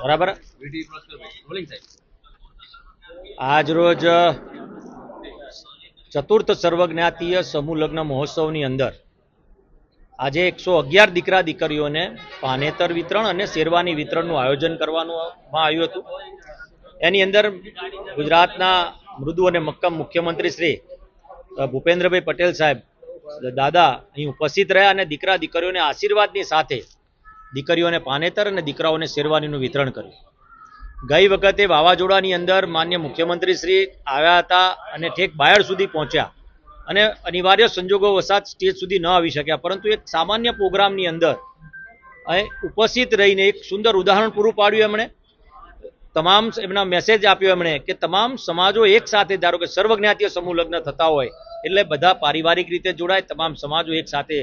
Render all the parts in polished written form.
બરાબર. આજ રોજ ચતુર્થ સર્વજ્ઞાતીય સમૂહ લગ્ન મહોત્સવની અંદર આજે 111 દીકરા દીકરીઓને પાનેતર વિતરણ અને શેરવાની વિતરણનું આયોજન કરવામાં આવ્યું હતું. એની અંદર ગુજરાતના મૃદુ અને મક્કમ મુખ્યમંત્રી શ્રી ભૂપેન્દ્રભાઈ પટેલ સાહેબ દાદા અહીં ઉપસ્થિત રહ્યા અને દીકરા દીકરીઓને આશીર્વાદની સાથે દીકરીઓને પાનેતર અને દીકરાઓને શેરવાનીનું વિતરણ કર્યું. ગઈ વખતે વાવાઝોડાની અંદર માન્ય મુખ્યમંત્રી શ્રી આવ્યા હતા અને ઠેક બાયડ સુધી પહોંચ્યા અને અનિવાર્ય સંજોગો વસાત સ્ટેજ સુધી ન આવી શક્યા, પરંતુ એક સામાન્ય પ્રોગ્રામની અંદર ઉપસ્થિત રહીને એક સુંદર ઉદાહરણ પૂરું પાડ્યું. એમણે તમામ એમના મેસેજ આપ્યો એમણે કે તમામ સમાજો એક સાથે, ધારો કે સર્વજ્ઞાતીય સમૂહ લગ્ન થતા હોય એટલે બધા પારિવારિક રીતે જોડાય, તમામ સમાજો એક સાથે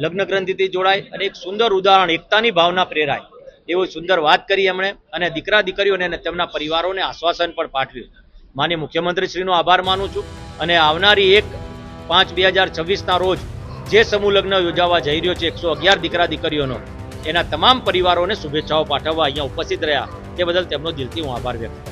લગ્ન ગ્રંથિથી જોડાય અને એક સુંદર ઉદાહરણ, એકતાની ભાવના પ્રેરાય એવો સુંદર વાત કરી એમણે. અને દીકરા દીકરીઓને અને તેમના પરિવારોને આશ્વાસન પણ પાઠવ્યું. માન્ય મુખ્યમંત્રીશ્રીનો આભાર માનું છું અને આવનારી 1/5/2026ના રોજ જે સમૂહ લગ્ન યોજાવા જઈ રહ્યો છે 111 દીકરા દીકરીઓનો, એના તમામ પરિવારોને શુભેચ્છાઓ પાઠવવા અહીંયા ઉપસ્થિત રહ્યા તે બદલ તેમનો દિલથી હું આભાર વ્યક્ત કરું છું.